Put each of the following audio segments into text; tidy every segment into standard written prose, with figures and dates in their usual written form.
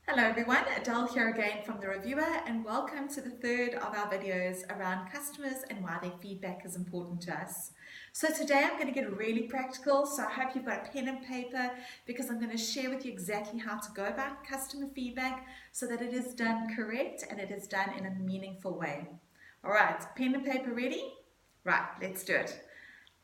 Hello everyone, Adele here again from The Reviewer, and welcome to the third of our videos around customers and why their feedback is important to us. So today I'm going to get really practical, so I hope you've got a pen and paper because I'm going to share with you exactly how to go about customer feedback so that it is done correct and it is done in a meaningful way. Alright, pen and paper ready? Right, let's do it.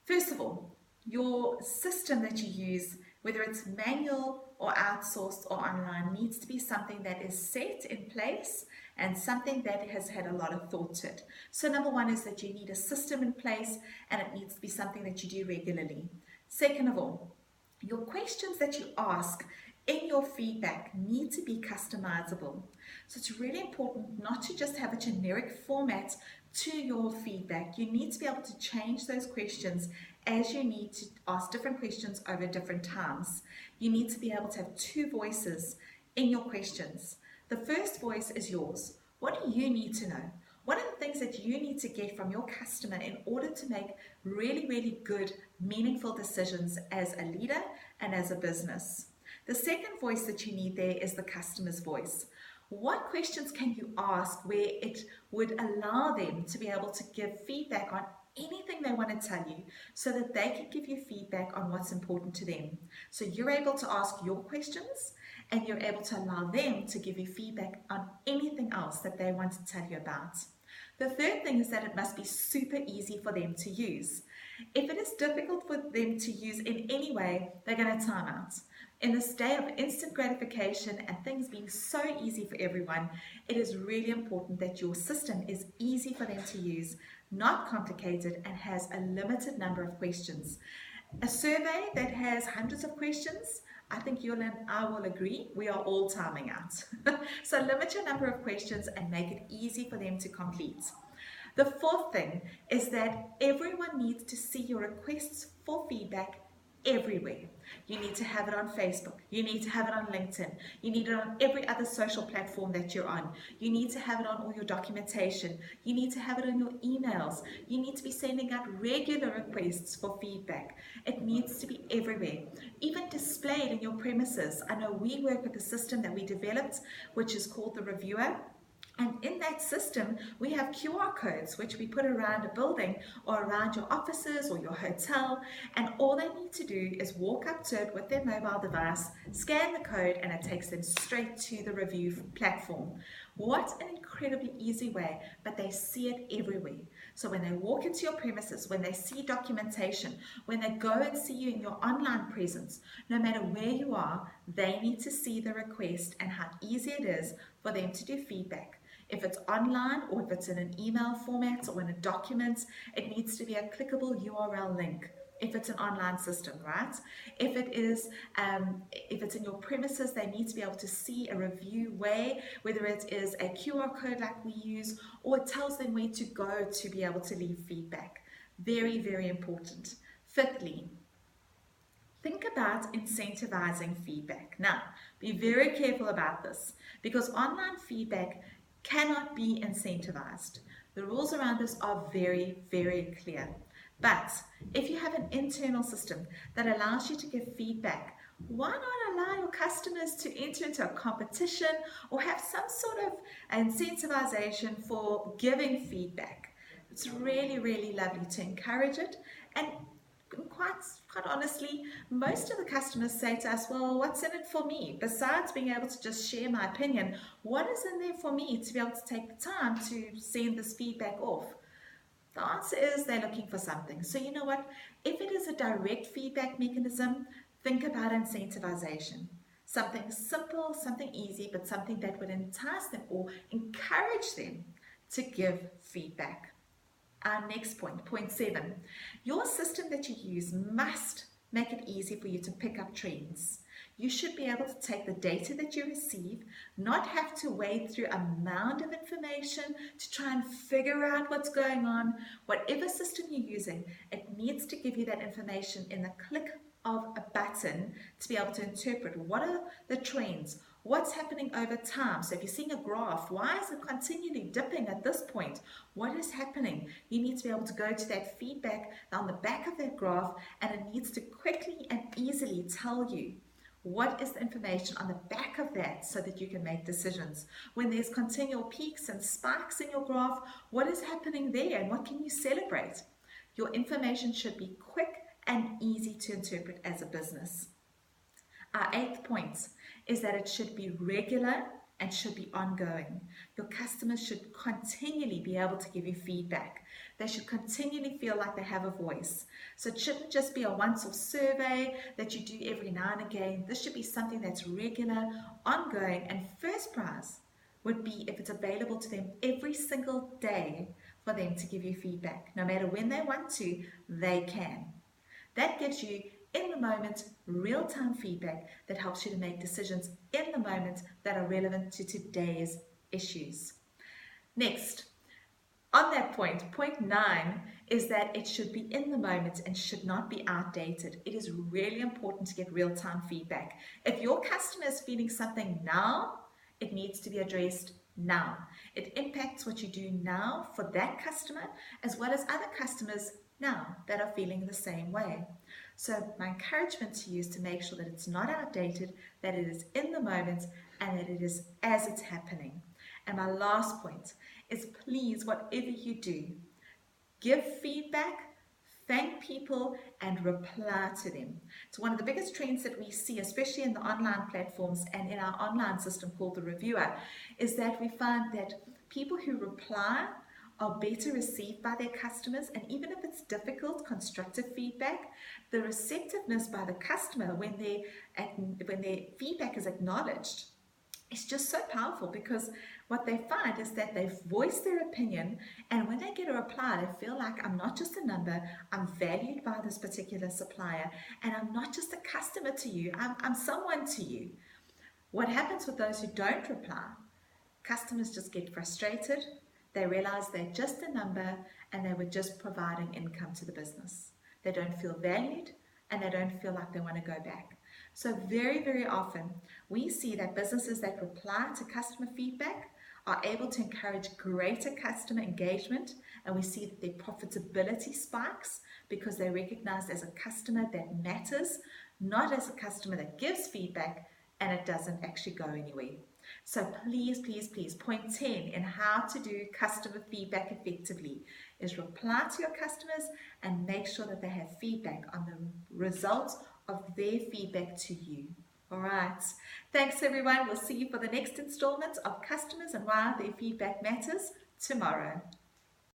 First of all, your system that you use, whether it's manual or outsourced or online, needs to be something that is set in place and something that has had a lot of thought to it. So number one is that you need a system in place and it needs to be something that you do regularly. Second of all, your questions that you ask in your feedback need to be customizable. So it's really important not to just have a generic format to your feedback. You need to be able to change those questions as you need to ask different questions over different times. You need to be able to have two voices in your questions. The first voice is yours. What do you need to know? What are the things that you need to get from your customer in order to make really, really good, meaningful decisions as a leader and as a business? The second voice that you need there is the customer's voice. What questions can you ask where it would allow them to be able to give feedback on anything they want to tell you so that they can give you feedback on what's important to them? So you're able to ask your questions and you're able to allow them to give you feedback on anything else that they want to tell you about. The third thing is that it must be super easy for them to use. If it is difficult for them to use in any way, they're going to time out. In this day of instant gratification and things being so easy for everyone, it is really important that your system is easy for them to use, not complicated, and has a limited number of questions. A survey that has hundreds of questions, I think you and I will agree, we are all timing out. So limit your number of questions and make it easy for them to complete. The fourth thing is that everyone needs to see your requests for feedback everywhere. You need to have it on Facebook. You need to have it on LinkedIn. You need it on every other social platform that you're on. You need to have it on all your documentation. You need to have it on your emails. You need to be sending out regular requests for feedback. It needs to be everywhere, even displayed in your premises. I know we work with a system that we developed, which is called The Reviewer. And in that system, we have QR codes which we put around a building or around your offices or your hotel. And all they need to do is walk up to it with their mobile device, scan the code, and it takes them straight to the review platform. What an incredibly easy way, but they see it everywhere. So when they walk into your premises, when they see documentation, when they go and see you in your online presence, no matter where you are, they need to see the request and how easy it is for them to do feedback. If it's online or if it's in an email format or in a document, it needs to be a clickable URL link. If it's an online system, right? If it's in your premises, they need to be able to see a review way, whether it is a QR code like we use, or it tells them where to go to be able to leave feedback. Very, very important. Fifthly, think about incentivizing feedback. Now, be very careful about this because online feedback cannot be incentivized. The rules around this are very, very clear. But if you have an internal system that allows you to give feedback, why not allow your customers to enter into a competition or have some sort of incentivization for giving feedback? It's really, really lovely to encourage it. And quite honestly, most of the customers say to us, well, what's in it for me? Besides being able to just share my opinion, what is in there for me to be able to take the time to send this feedback off? The answer is they're looking for something. So you know what? If it is a direct feedback mechanism, think about incentivization. Something simple, something easy, but something that would entice them or encourage them to give feedback. Our next point, point 7, your system that you use must make it easy for you to pick up trends. You should be able to take the data that you receive, not have to wade through a mound of information to try and figure out what's going on. Whatever system you're using, it needs to give you that information in the click of a button to be able to interpret what are the trends, what's happening over time. So if you're seeing a graph, why is it continually dipping at this point? What is happening? You need to be able to go to that feedback on the back of that graph, and it needs to quickly and easily tell you What is the information on the back of that so that you can make decisions? When there's continual peaks and spikes in your graph, what is happening there and what can you celebrate? Your information should be quick and easy to interpret as a business. Our 8th point is that it should be regular and should be ongoing. Your customers should continually be able to give you feedback. They should continually feel like they have a voice. So it shouldn't just be a once-off survey that you do every now and again. This should be something that's regular, ongoing, and first prize would be if it's available to them every single day for them to give you feedback. No matter when they want to, they can. That gives you in the moment, real-time feedback that helps you to make decisions in the moment that are relevant to today's issues. Next, on that point, point 9 is that it should be in the moment and should not be outdated. It is really important to get real-time feedback. If your customer is feeling something now, it needs to be addressed now. It impacts what you do now for that customer as well as other customers now that are feeling the same way. So my encouragement to you is to make sure that it's not outdated, that it is in the moment, and that it is as it's happening. And my last point is, please, whatever you do, give feedback, thank people, and reply to them. It's one of the biggest trends that we see, especially in the online platforms and in our online system called The Reviewer, is that we find that people who reply are better received by their customers, and even if it's difficult, constructive feedback, the receptiveness by the customer when their feedback is acknowledged is just so powerful, because what they find is that they voice their opinion, and when they get a reply, they feel like, I'm not just a number, I'm valued by this particular supplier, and I'm not just a customer to you, I'm someone to you. What happens with those who don't reply? Customers just get frustrated. They realize they're just a number and they were just providing income to the business. They don't feel valued and they don't feel like they want to go back. So very, very often we see that businesses that reply to customer feedback are able to encourage greater customer engagement, and we see that their profitability spikes because they're recognized as a customer that matters, not as a customer that gives feedback and it doesn't actually go anywhere. So please, please, please, point 10 in how to do customer feedback effectively is reply to your customers and make sure that they have feedback on the results of their feedback to you. All right. Thanks, everyone. We'll see you for the next installment of Customers and Why Their Feedback Matters tomorrow.